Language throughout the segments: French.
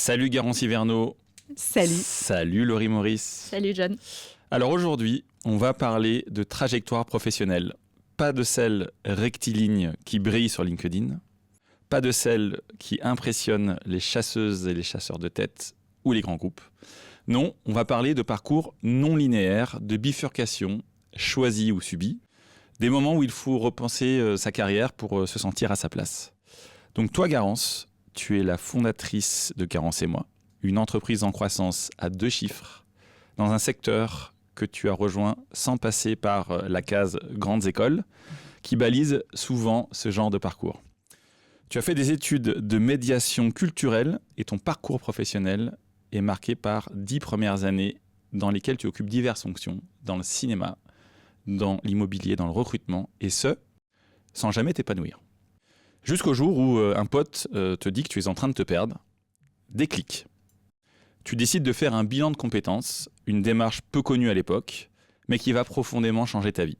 Salut Garance Hiverneau. Salut. Salut Laurie Maurice. Salut John. Alors aujourd'hui, on va parler de trajectoire professionnelle. Pas de celle rectiligne qui brille sur LinkedIn, pas de celle qui impressionne les chasseuses et les chasseurs de tête ou les grands groupes. Non, on va parler de parcours non linéaires, de bifurcation, choisie ou subie, des moments où il faut repenser sa carrière pour se sentir à sa place. Donc toi Garance, tu es la fondatrice de Garance et moi, une entreprise en croissance à 2 chiffres, dans un secteur que tu as rejoint sans passer par la case grandes écoles, qui balise souvent ce genre de parcours. Tu as fait des études de médiation culturelle et ton parcours professionnel est marqué par 10 premières années dans lesquelles tu occupes diverses fonctions, dans le cinéma, dans l'immobilier, dans le recrutement, et ce, sans jamais t'épanouir. Jusqu'au jour où un pote te dit que tu es en train de te perdre. Déclic. Tu décides de faire un bilan de compétences, une démarche peu connue à l'époque, mais qui va profondément changer ta vie.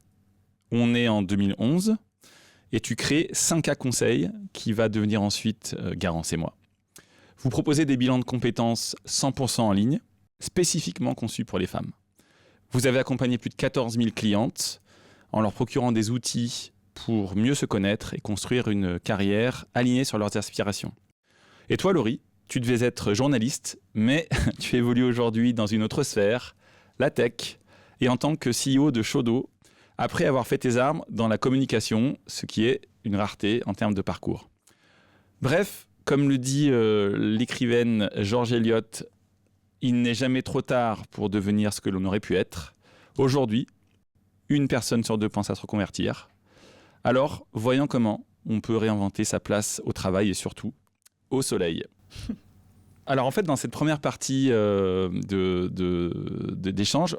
On est en 2011 et tu crées 5K Conseil qui va devenir ensuite Garance et moi. Vous proposez des bilans de compétences 100% en ligne, spécifiquement conçus pour les femmes. Vous avez accompagné plus de 14 000 clientes en leur procurant des outils pour mieux se connaître et construire une carrière alignée sur leurs aspirations. Et toi, Laurie, tu devais être journaliste, mais tu évolues aujourd'hui dans une autre sphère, la tech, et en tant que CEO de Shodo, après avoir fait tes armes dans la communication, ce qui est une rareté en termes de parcours. Bref, comme le dit l'écrivaine George Eliot, il n'est jamais trop tard pour devenir ce que l'on aurait pu être. Aujourd'hui, 1 personne sur 2 pense à se reconvertir. Alors, voyons comment on peut réinventer sa place au travail et surtout au soleil. Alors en fait, dans cette première partie d'échange,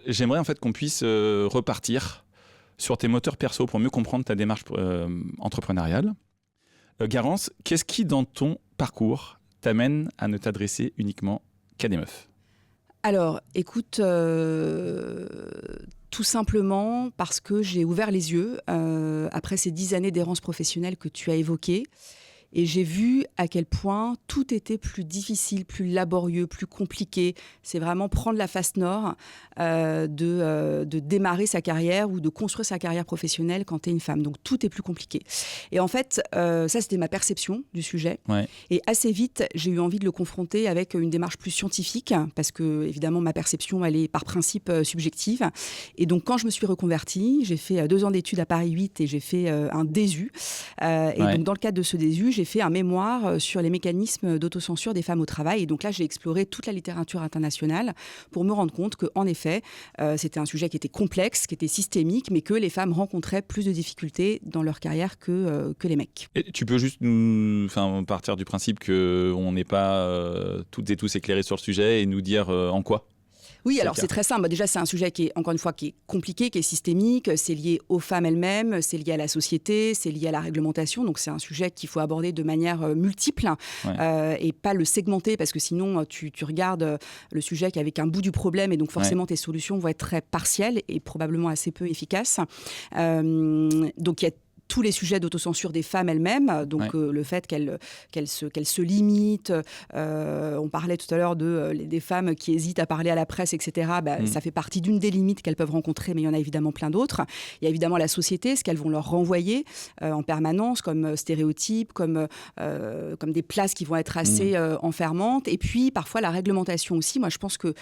j'aimerais en fait qu'on puisse repartir sur tes moteurs perso pour mieux comprendre ta démarche entrepreneuriale. Garance, qu'est-ce qui dans ton parcours t'amène à ne t'adresser uniquement qu'à des meufs ? Alors, écoute, tout simplement parce que j'ai ouvert les yeux après ces 10 années d'errance professionnelle que tu as évoquées. Et j'ai vu à quel point tout était plus difficile, plus laborieux, plus compliqué. C'est vraiment prendre la face nord de démarrer sa carrière ou de construire sa carrière professionnelle quand tu es une femme. Donc tout est plus compliqué. Et en fait, ça c'était ma perception du sujet. Ouais. Et assez vite, j'ai eu envie de le confronter avec une démarche plus scientifique parce que évidemment ma perception elle est par principe subjective. Et donc quand je me suis reconvertie, j'ai fait 2 ans d'études à Paris 8 et j'ai fait un DESU. Et donc dans le cadre de ce DESU, j'ai fait un mémoire sur les mécanismes d'autocensure des femmes au travail. Et donc là, j'ai exploré toute la littérature internationale pour me rendre compte qu'en effet, c'était un sujet qui était complexe, qui était systémique, mais que les femmes rencontraient plus de difficultés dans leur carrière que les mecs. Et tu peux juste nous partir du principe qu'on n'est pas toutes et tous éclairés sur le sujet et nous dire en quoi ? Oui, alors c'est très simple. Déjà, c'est un sujet qui est, encore une fois, qui est compliqué, qui est systémique. C'est lié aux femmes elles-mêmes, c'est lié à la société, c'est lié à la réglementation. Donc, c'est un sujet qu'il faut aborder de manière multiple et pas le segmenter parce que sinon, tu regardes le sujet qu'avec un bout du problème et donc forcément, tes solutions vont être très partielles et probablement assez peu efficaces. Donc, il y a tous les sujets d'autocensure des femmes elles-mêmes, donc le fait qu'elles se limitent. On parlait tout à l'heure des femmes qui hésitent à parler à la presse, etc. Ça fait partie d'une des limites qu'elles peuvent rencontrer, mais il y en a évidemment plein d'autres. Il y a évidemment la société, ce qu'elles vont leur renvoyer en permanence, comme stéréotypes, comme des places qui vont être assez enfermantes. Et puis, parfois, la réglementation aussi. Moi, je pense qu'il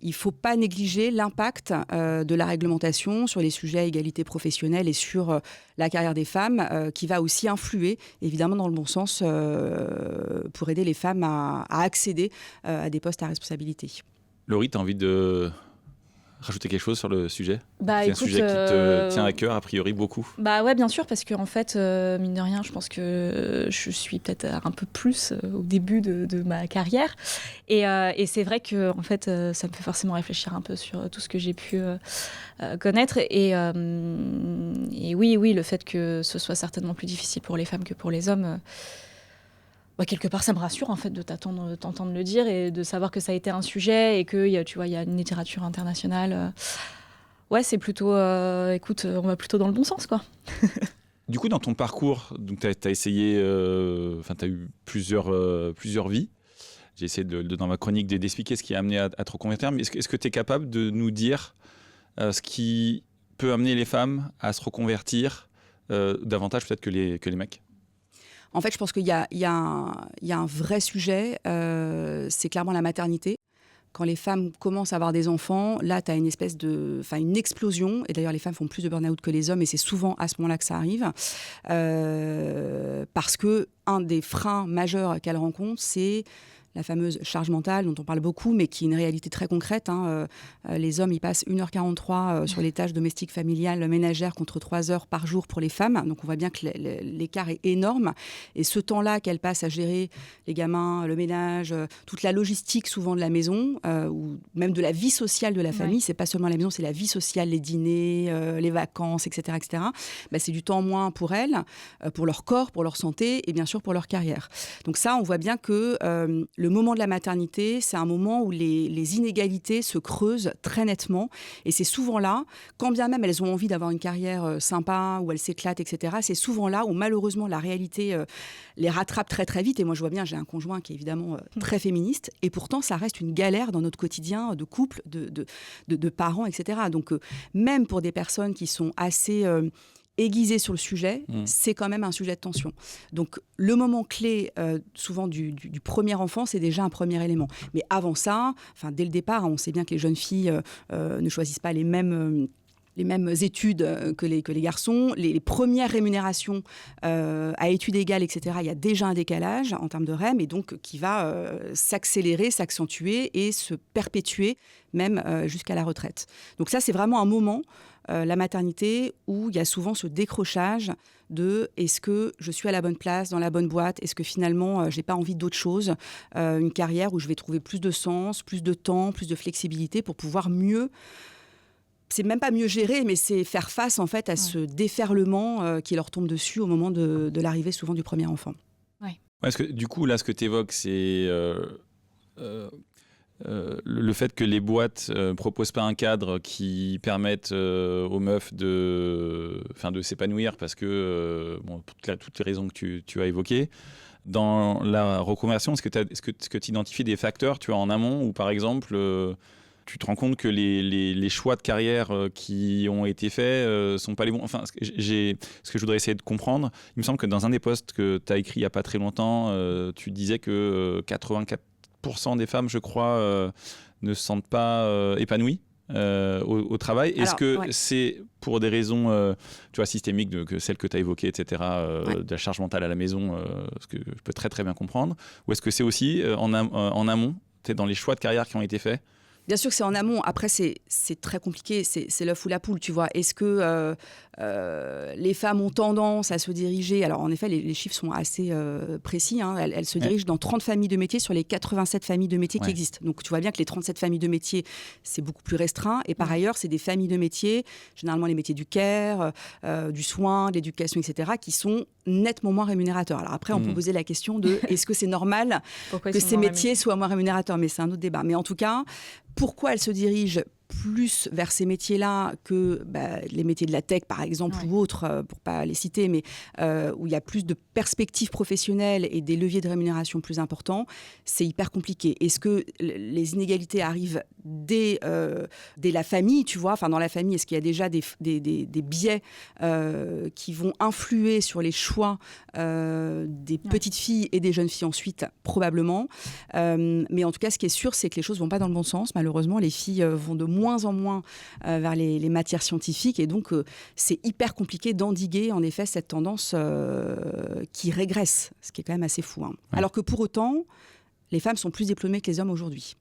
ne faut pas négliger l'impact de la réglementation sur les sujets égalité professionnelle et sur la carrière des femmes, qui va aussi influer, évidemment, dans le bon sens pour aider les femmes à accéder à des postes à responsabilité. Laurie, tu as envie de rajouter quelque chose sur le sujet ? C'est un écoute, sujet qui te tient à cœur, a priori, beaucoup. Ouais, bien sûr, parce qu'en fait, mine de rien, je pense que je suis peut-être un peu plus au début de ma carrière. Et c'est vrai que en fait, ça me fait forcément réfléchir un peu sur tout ce que j'ai pu connaître. Et oui, le fait que ce soit certainement plus difficile pour les femmes que pour les hommes... quelque part, ça me rassure en fait de t'entendre le dire et de savoir que ça a été un sujet et que tu vois, il y a une littérature internationale. C'est plutôt, écoute, on va plutôt dans le bon sens, quoi. Du coup, dans ton parcours, tu as essayé, tu as eu plusieurs vies. J'ai essayé dans ma chronique d'expliquer ce qui a amené à te reconvertir, mais est-ce que tu es capable de nous dire ce qui peut amener les femmes à se reconvertir davantage peut-être que les mecs? En fait, je pense qu'il y a un vrai sujet, c'est clairement la maternité. Quand les femmes commencent à avoir des enfants, là, tu as une espèce une explosion. Et d'ailleurs, les femmes font plus de burn-out que les hommes, et c'est souvent à ce moment-là que ça arrive. Parce que un des freins majeurs qu'elles rencontrent, c'est la fameuse charge mentale dont on parle beaucoup, mais qui est une réalité très concrète. Les hommes, ils passent 1h43 sur les tâches domestiques, familiales, ménagères, contre 3 heures par jour pour les femmes. Donc on voit bien que l'écart est énorme. Et ce temps-là qu'elles passent à gérer les gamins, le ménage, toute la logistique souvent de la maison, ou même de la vie sociale de la famille, c'est pas seulement la maison, c'est la vie sociale, les dîners, les vacances, etc. etc. C'est du temps moins pour elles, pour leur corps, pour leur santé et bien sûr pour leur carrière. Donc ça, on voit bien que le moment de la maternité, c'est un moment où les inégalités se creusent très nettement. Et c'est souvent là, quand bien même elles ont envie d'avoir une carrière sympa, où elles s'éclatent, etc., c'est souvent là où malheureusement la réalité les rattrape très très vite. Et moi je vois bien, j'ai un conjoint qui est évidemment très féministe. Et pourtant ça reste une galère dans notre quotidien de couple, de parents, etc. Donc même pour des personnes qui sont assez aiguisé sur le sujet, c'est quand même un sujet de tension. Donc, le moment clé, souvent du premier enfant, c'est déjà un premier élément. Mais avant ça, dès le départ, on sait bien que les jeunes filles ne choisissent pas les mêmes études que les garçons. Les premières rémunérations à études égales, etc., il y a déjà un décalage en termes de REM, et donc qui va s'accélérer, s'accentuer et se perpétuer même jusqu'à la retraite. Donc ça, c'est vraiment un moment, la maternité, où il y a souvent ce décrochage de est-ce que je suis à la bonne place, dans la bonne boîte, est-ce que finalement j'ai pas envie d'autre chose, une carrière où je vais trouver plus de sens, plus de temps, plus de flexibilité pour pouvoir mieux, c'est même pas mieux gérer, mais c'est faire face en fait à ce déferlement qui leur tombe dessus au moment de l'arrivée souvent du premier enfant. Est-ce que du coup là ce que tu évoques, c'est le fait que les boîtes proposent pas un cadre qui permette aux meufs de s'épanouir, parce que pour toutes les raisons que tu as évoquées. Dans la reconversion, est-ce que tu identifies des facteurs, tu vois, en amont, où par exemple tu te rends compte que les choix de carrière qui ont été faits sont pas les bons. Enfin, ce que je voudrais essayer de comprendre, il me semble que dans un des posts que tu as écrit il y a pas très longtemps, tu disais que 84% des femmes, je crois, ne se sentent pas épanouies au travail. Est-ce que c'est pour des raisons tu vois, systémiques, que celles que tu as évoquées, etc., de la charge mentale à la maison, ce que je peux très très bien comprendre, ou est-ce que c'est aussi en amont, dans les choix de carrière qui ont été faits? Bien sûr que c'est en amont. Après, c'est très compliqué. C'est l'œuf ou la poule, tu vois. Est-ce que les femmes ont tendance à se diriger... Alors, en effet, les chiffres sont assez précis. Elles se dirigent dans 30 familles de métiers sur les 87 familles de métiers qui existent. Donc, tu vois bien que les 37 familles de métiers, c'est beaucoup plus restreint. Et par ailleurs, c'est des familles de métiers, généralement les métiers du care, du soin, de l'éducation, etc., qui sont nettement moins rémunérateurs. Alors après, on peut poser la question de est-ce que c'est normal que ces métiers soient moins rémunérateurs? Mais c'est un autre débat. Mais en tout cas, pourquoi elles se dirigent plus vers ces métiers-là que les métiers de la tech, par exemple, ou autres, pour pas les citer, mais où il y a plus de perspectives professionnelles et des leviers de rémunération plus importants, c'est hyper compliqué. Est-ce que les inégalités arrivent dès la famille, tu vois, dans la famille, est-ce qu'il y a déjà des biais qui vont influer sur les choix des petites filles et des jeunes filles ensuite? Probablement. Mais en tout cas, ce qui est sûr, c'est que les choses vont pas dans le bon sens. Malheureusement, les filles vont de moins en moins vers les matières scientifiques, et donc c'est hyper compliqué d'endiguer en effet cette tendance qui régresse, ce qui est quand même assez fou. Alors que pour autant, les femmes sont plus diplômées que les hommes aujourd'hui.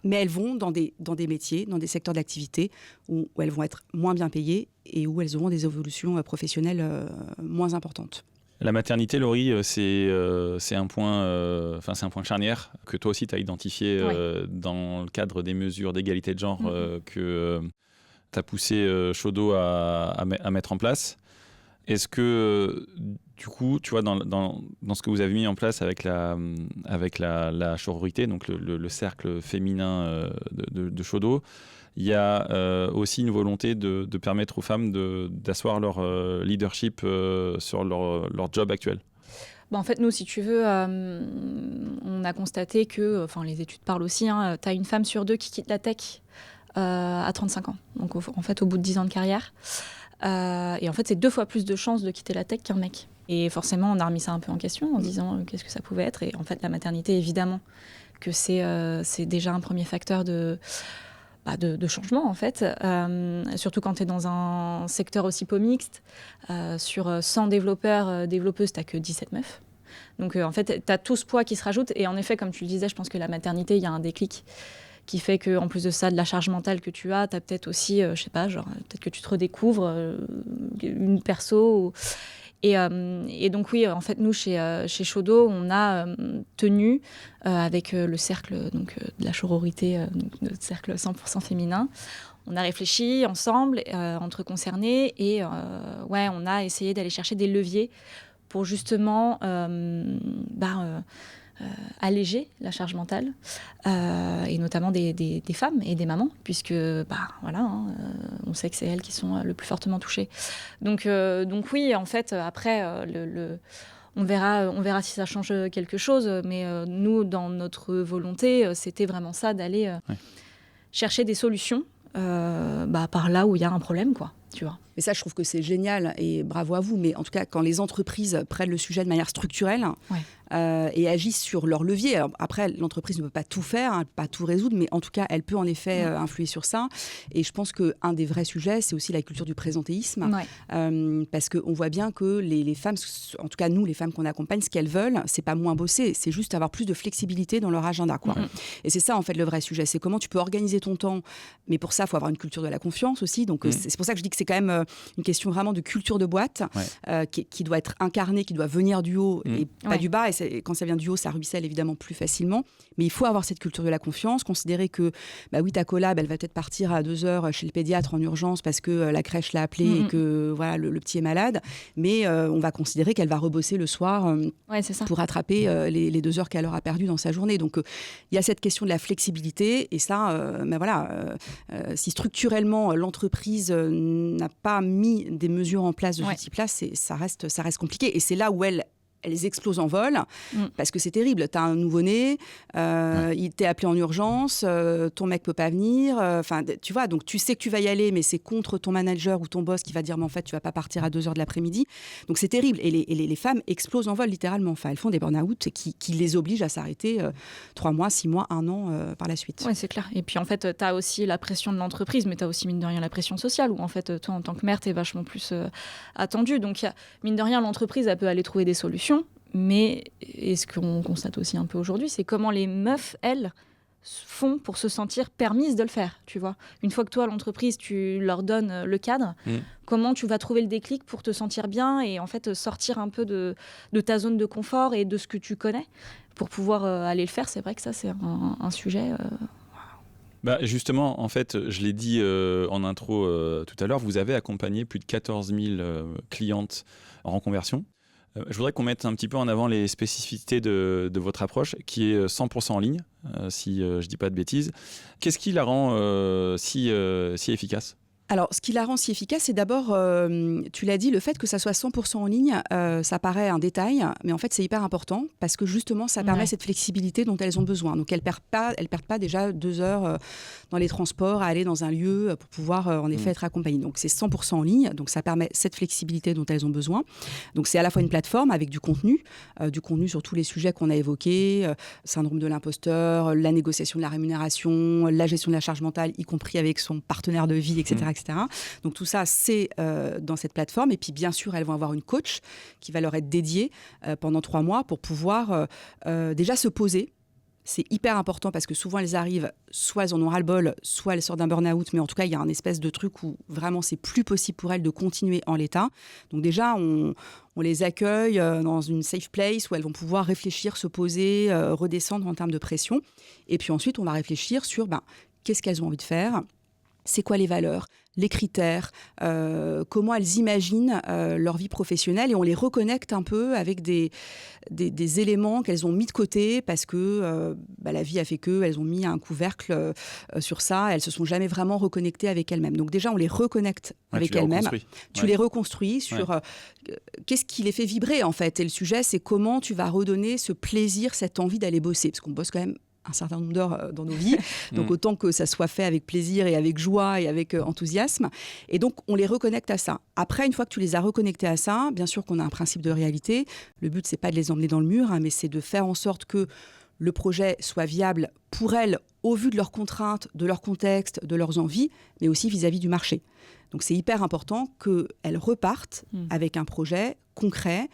Mais elles vont dans des métiers, dans des secteurs d'activité où elles vont être moins bien payées et où elles auront des évolutions professionnelles moins importantes. La maternité, Laurie, c'est un point charnière que toi aussi tu as identifié dans le cadre des mesures d'égalité de genre que tu as poussé Chaudot à mettre en place. Est-ce que, du coup, tu vois, dans ce que vous avez mis en place avec la sororité, donc le cercle féminin de Chaudot, il y a aussi une volonté de permettre aux femmes d'asseoir leur leadership sur leur job actuel? En fait, nous, si tu veux, on a constaté que, les études parlent aussi, tu as une femme sur 2 qui quitte la tech à 35 ans. Donc, en fait, au bout de 10 ans de carrière. Et en fait, c'est 2 fois plus de chances de quitter la tech qu'un mec. Et forcément, on a remis ça un peu en question en disant qu'est-ce que ça pouvait être. Et en fait, la maternité, évidemment, que c'est déjà un premier facteur de changement, en fait. Surtout quand tu es dans un secteur aussi peu mixte. Sur 100 développeurs, développeuses, tu n'as que 17 meufs. Donc, en fait, tu as tout ce poids qui se rajoute. Et en effet, comme tu le disais, je pense que la maternité, il y a un déclic qui fait qu'en plus de ça, de la charge mentale que tu as peut-être aussi, je sais pas, peut-être que tu te redécouvres une perso. Et donc oui, en fait, nous, chez Shodo, on a tenu avec le cercle de la sororité, notre cercle 100% féminin. On a réfléchi ensemble, entre concernés, et on a essayé d'aller chercher des leviers pour justement alléger la charge mentale, et notamment des femmes et des mamans, puisque on sait que c'est elles qui sont le plus fortement touchées. Donc oui, en fait, après, on verra si ça change quelque chose, mais nous, dans notre volonté, c'était vraiment ça, d'aller chercher des solutions par là où il y a un problème, quoi, tu vois. Mais ça, je trouve que c'est génial et bravo à vous. Mais en tout cas, quand les entreprises prennent le sujet de manière structurelle et agissent sur leur levier. Alors, après, l'entreprise ne peut pas tout faire, pas tout résoudre, mais en tout cas, elle peut en effet influer sur ça. Et je pense qu'un des vrais sujets, c'est aussi la culture du présentéisme. Parce qu'on voit bien que les femmes, en tout cas nous, les femmes qu'on accompagne, ce qu'elles veulent, c'est pas moins bosser, c'est juste avoir plus de flexibilité dans leur agenda, quoi. Et c'est ça, en fait, le vrai sujet. C'est comment tu peux organiser ton temps. Mais pour ça, il faut avoir une culture de la confiance aussi. Donc, c'est pour ça que je dis que c'est quand même une question vraiment de culture de boîte qui doit être incarnée, qui doit venir du haut et pas du bas. Et quand ça vient du haut, ça ruisselle évidemment plus facilement. Mais il faut avoir cette culture de la confiance, considérer que ta collab, elle va peut-être partir à 2h chez le pédiatre en urgence parce que la crèche l'a appelée et que voilà, le petit est malade. Mais on va considérer qu'elle va rebosser le soir pour rattraper les 2 heures qu'elle aura perdues dans sa journée. Donc il y a cette question de la flexibilité. Et ça, si structurellement l'entreprise n'a pas mis des mesures en place de ce type-là, ça reste compliqué. Et c'est là où elles explosent en vol, parce que c'est terrible. Tu as un nouveau-né, il t'est appelé en urgence, ton mec peut pas venir. Tu vois, donc tu sais que tu vas y aller, mais c'est contre ton manager ou ton boss qui va dire, mais en fait, tu vas pas partir à 2h de l'après-midi. Donc c'est terrible. Et les femmes explosent en vol, littéralement. Enfin, elles font des burn-out qui les obligent à s'arrêter 3 mois, 6 mois, 1 an par la suite. Oui, c'est clair. Et puis, en fait, tu as aussi la pression de l'entreprise, mais tu as aussi, mine de rien, la pression sociale, où en fait, toi, en tant que mère, tu es vachement plus attendue. Donc, mine de rien, l'entreprise, elle peut aller trouver des solutions. Mais et ce qu'on constate aussi un peu aujourd'hui, c'est comment les meufs, elles, font pour se sentir permises de le faire, tu vois. Une fois que toi, l'entreprise, tu leur donnes le cadre, comment tu vas trouver le déclic pour te sentir bien et en fait sortir un peu de ta zone de confort et de ce que tu connais pour pouvoir aller le faire. C'est vrai que ça, c'est un sujet... Justement, en fait, je l'ai dit en intro tout à l'heure, vous avez accompagné plus de 14 000 clientes en reconversion. Je voudrais qu'on mette un petit peu en avant les spécificités de votre approche, qui est 100% en ligne, si je ne dis pas de bêtises. Qu'est-ce qui la rend si efficace ? Alors, ce qui la rend si efficace, c'est d'abord, tu l'as dit, le fait que ça soit 100% en ligne, ça paraît un détail, mais en fait, c'est hyper important parce que justement, ça permet cette flexibilité dont elles ont besoin. Donc, elles perdent pas déjà 2 heures dans les transports à aller dans un lieu pour pouvoir, en effet, être accompagnées. Donc, c'est 100% en ligne, donc ça permet cette flexibilité dont elles ont besoin. Donc, c'est à la fois une plateforme avec du contenu sur tous les sujets qu'on a évoqués, syndrome de l'imposteur, la négociation de la rémunération, la gestion de la charge mentale, y compris avec son partenaire de vie, etc. Donc tout ça, c'est dans cette plateforme. Et puis bien sûr, elles vont avoir une coach qui va leur être dédiée pendant 3 mois pour pouvoir déjà se poser. C'est hyper important parce que souvent, elles arrivent, soit elles en ont ras-le-bol, soit elles sortent d'un burn-out. Mais en tout cas, il y a un espèce de truc où vraiment, c'est plus possible pour elles de continuer en l'état. Donc déjà, on les accueille dans une safe place où elles vont pouvoir réfléchir, se poser, redescendre en termes de pression. Et puis ensuite, on va réfléchir sur qu'est-ce qu'elles ont envie de faire. C'est quoi les valeurs ? les critères, comment elles imaginent leur vie professionnelle, et on les reconnecte un peu avec des éléments qu'elles ont mis de côté parce que la vie a fait qu'elles ont mis un couvercle sur ça, elles se sont jamais vraiment reconnectées avec elles-mêmes. Donc déjà, on les reconnecte avec elles-mêmes. Tu les reconstruis sur qu'est-ce qui les fait vibrer en fait. Et le sujet, c'est comment tu vas redonner ce plaisir, cette envie d'aller bosser, parce qu'on bosse quand même un certain nombre d'heures dans nos vies, donc autant que ça soit fait avec plaisir et avec joie et avec enthousiasme. Et donc, on les reconnecte à ça. Après, une fois que tu les as reconnectés à ça, bien sûr qu'on a un principe de réalité. Le but, c'est pas de les emmener dans le mur, mais c'est de faire en sorte que le projet soit viable pour elles au vu de leurs contraintes, de leur contexte, de leurs envies, mais aussi vis-à-vis du marché. Donc, c'est hyper important qu'elles repartent avec un projet concret,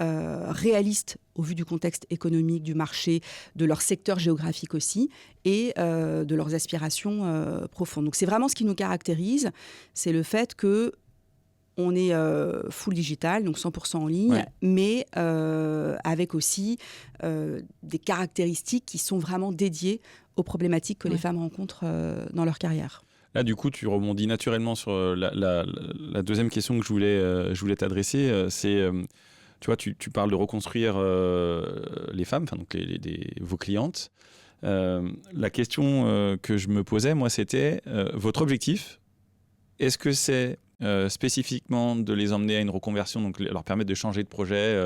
réalistes au vu du contexte économique, du marché, de leur secteur géographique aussi, et de leurs aspirations profondes. Donc c'est vraiment ce qui nous caractérise, c'est le fait qu'on est full digital, donc 100% en ligne, mais avec aussi des caractéristiques qui sont vraiment dédiées aux problématiques que les femmes rencontrent dans leur carrière. Là, du coup, tu rebondis naturellement sur la deuxième question que je voulais t'adresser, c'est... Tu vois, tu parles de reconstruire les femmes, donc vos clientes. La question que je me posais, moi, c'était votre objectif. Est-ce que c'est spécifiquement de les emmener à une reconversion, donc leur permettre de changer de projet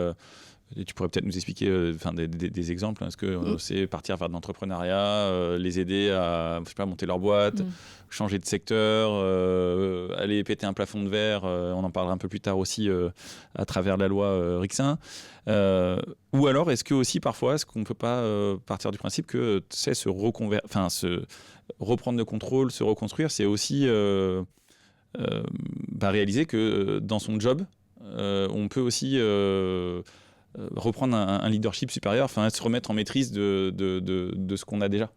et tu pourrais peut-être nous expliquer des exemples. Est-ce que c'est partir vers de l'entrepreneuriat, les aider à monter leur boîte, changer de secteur, aller péter un plafond de verre, on en parlera un peu plus tard aussi à travers la loi Rixin. Ou alors, est-ce que aussi parfois, est-ce qu'on ne peut pas partir du principe que se reprendre le contrôle, se reconstruire, c'est aussi réaliser que dans son job, on peut aussi... reprendre un leadership supérieur, se remettre en maîtrise de ce qu'on a déjà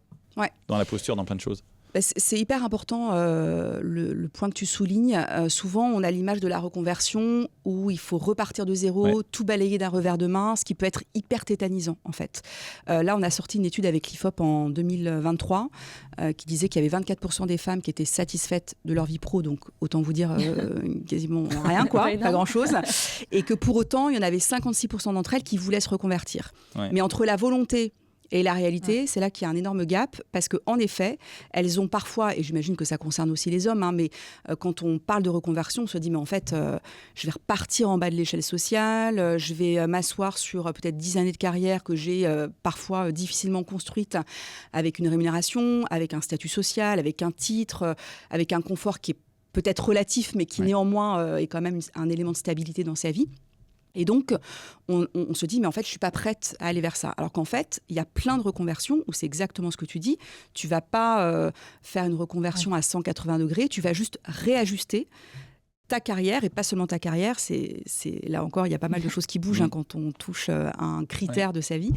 dans la posture, dans plein de choses. C'est hyper important le point que tu soulignes. Souvent, on a l'image de la reconversion où il faut repartir de zéro, tout balayer d'un revers de main, ce qui peut être hyper tétanisant en fait. Là, on a sorti une étude avec l'IFOP en 2023 qui disait qu'il y avait 24% des femmes qui étaient satisfaites de leur vie pro, donc autant vous dire quasiment rien, pas grand-chose. Et que pour autant, il y en avait 56% d'entre elles qui voulaient se reconvertir. Mais entre la volonté et la réalité, c'est là qu'il y a un énorme gap, parce qu'en effet, elles ont parfois, et j'imagine que ça concerne aussi les hommes, mais quand on parle de reconversion, on se dit, mais en fait, je vais repartir en bas de l'échelle sociale, je vais m'asseoir sur peut-être 10 années de carrière que j'ai parfois difficilement construite, avec une rémunération, avec un statut social, avec un titre, avec un confort qui est peut-être relatif, mais qui néanmoins est quand même un élément de stabilité dans sa vie. Et donc, on se dit, mais en fait, je ne suis pas prête à aller vers ça. Alors qu'en fait, il y a plein de reconversions où c'est exactement ce que tu dis. Tu ne vas pas faire une reconversion à 180 degrés, tu vas juste réajuster ta carrière, et pas seulement ta carrière, c'est là encore, il y a pas mal de choses qui bougent quand on touche à un critère de sa vie,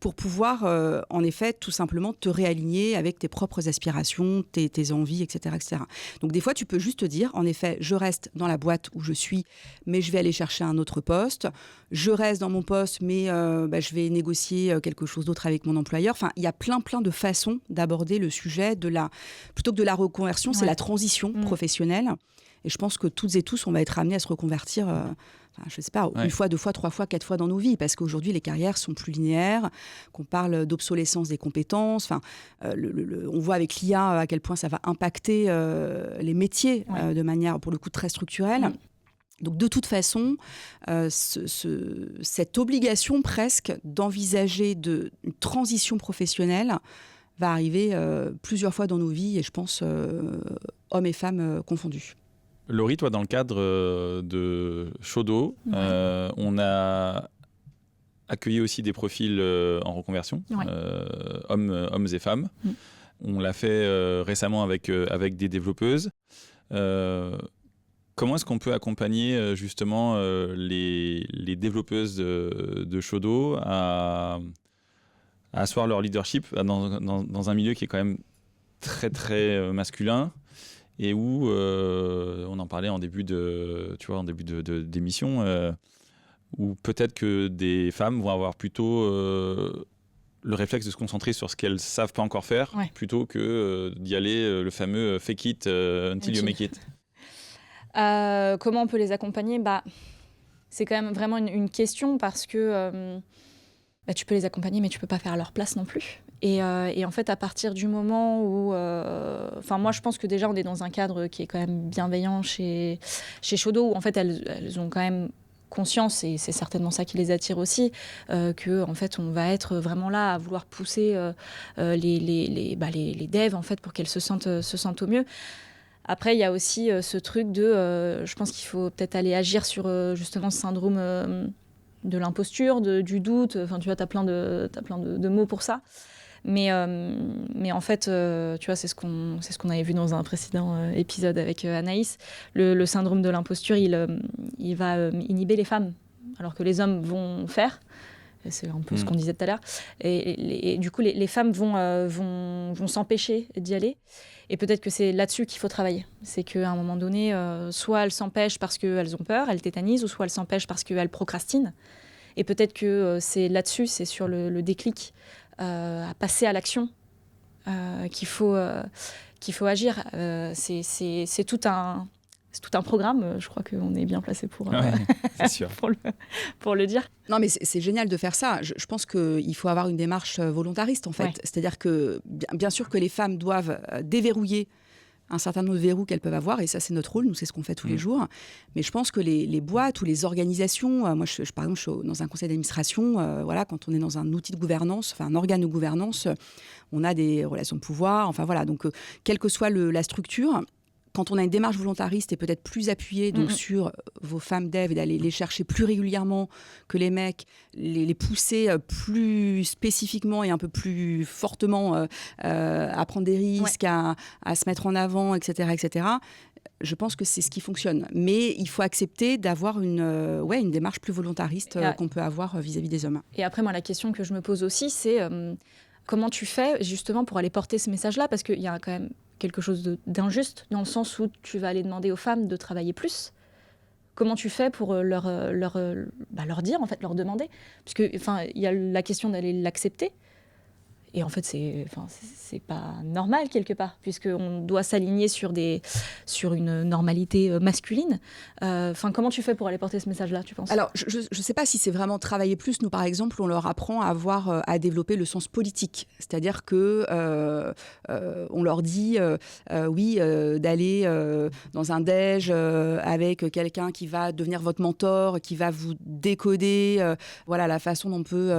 pour pouvoir, en effet, tout simplement te réaligner avec tes propres aspirations, tes envies, etc., etc. Donc des fois, tu peux juste te dire, en effet, je reste dans la boîte où je suis, mais je vais aller chercher un autre poste. Je reste dans mon poste, mais je vais négocier quelque chose d'autre avec mon employeur. Enfin, il y a plein de façons d'aborder le sujet plutôt que de la reconversion, c'est la transition professionnelle. Et je pense que toutes et tous, on va être amenés à se reconvertir, je ne sais pas, une fois, 2 fois, 3 fois, 4 fois dans nos vies, parce qu'aujourd'hui, les carrières sont plus linéaires, qu'on parle d'obsolescence des compétences. On voit avec l'IA à quel point ça va impacter les métiers de manière, pour le coup, très structurelle. Donc, de toute façon, cette obligation presque d'envisager une transition professionnelle va arriver plusieurs fois dans nos vies, et je pense hommes et femmes confondus. Laurie, toi, dans le cadre de Shodo, on a accueilli aussi des profils en reconversion, hommes et femmes. On l'a fait récemment avec des développeuses. Comment est-ce qu'on peut accompagner justement les développeuses de Shodo à asseoir leur leadership dans un milieu qui est quand même très, très masculin, et où on en parlait en début d'émission, où peut-être que des femmes vont avoir plutôt le réflexe de se concentrer sur ce qu'elles ne savent pas encore faire, plutôt que d'y aller, le fameux fake it until you make it. Comment on peut les accompagner ? C'est quand même vraiment une question parce que tu peux les accompagner, mais tu ne peux pas faire à leur place non plus. Et en fait, à partir du moment où... moi, je pense que déjà, on est dans un cadre qui est quand même bienveillant chez Shodo, où en fait, elles ont quand même conscience, et c'est certainement ça qui les attire aussi, que en fait, on va être vraiment là à vouloir pousser les devs en fait, pour qu'elles se sentent au mieux. Après, il y a aussi ce truc de... je pense qu'il faut peut-être aller agir sur justement ce syndrome de l'imposture, du doute. Enfin, tu vois, t'as plein de mots pour ça. Mais en fait, tu vois, c'est ce qu'on avait vu dans un précédent épisode avec Anaïs. Le syndrome de l'imposture, il va inhiber les femmes, alors que les hommes vont faire. Et c'est un peu ce qu'on disait tout à l'heure. Et du coup, les femmes vont s'empêcher d'y aller. Et peut-être que c'est là-dessus qu'il faut travailler. C'est qu'à un moment donné, soit elles s'empêchent parce qu'elles ont peur, elles tétanisent, ou soit elles s'empêchent parce qu'elles procrastinent. Et peut-être que c'est là-dessus, c'est sur le déclic, à passer à l'action, qu'il faut agir. C'est tout un programme. Je crois qu'on est bien placé pour le dire. Non, mais c'est génial de faire ça. Je pense qu'il faut avoir une démarche volontariste, en fait. C'est-à-dire que, bien sûr que les femmes doivent déverrouiller un certain nombre de verrous qu'elles peuvent avoir, et ça, c'est notre rôle, nous, c'est ce qu'on fait tous les jours. Mais je pense que les boîtes ou les organisations, moi, par exemple, je suis dans un conseil d'administration, quand on est dans un outil de gouvernance, enfin un organe de gouvernance, on a des relations de pouvoir, donc quelle que soit la structure, quand on a une démarche volontariste et peut-être plus appuyée sur vos femmes dev et d'aller les chercher plus régulièrement que les mecs, les pousser plus spécifiquement et un peu plus fortement à prendre des risques, à se mettre en avant, etc., je pense que c'est ce qui fonctionne. Mais il faut accepter d'avoir une démarche plus volontariste qu'on peut avoir vis-à-vis des hommes. Et après, moi, la question que je me pose aussi, c'est comment tu fais justement pour aller porter ce message-là ? Parce qu'il y a quand même quelque chose d'injuste, dans le sens où tu vas aller demander aux femmes de travailler plus. Comment tu fais pour leur dire, en fait, leur demander ? Parce que, il y a la question d'aller l'accepter. Et en fait, c'est pas normal quelque part, puisqu'on doit s'aligner sur une normalité masculine. Comment tu fais pour aller porter ce message-là, tu penses ? Alors, je ne sais pas si c'est vraiment travailler plus. Nous, par exemple, on leur apprend à développer le sens politique. C'est-à-dire que on leur dit, d'aller dans un déj avec quelqu'un qui va devenir votre mentor, qui va vous décoder, la façon dont on peut...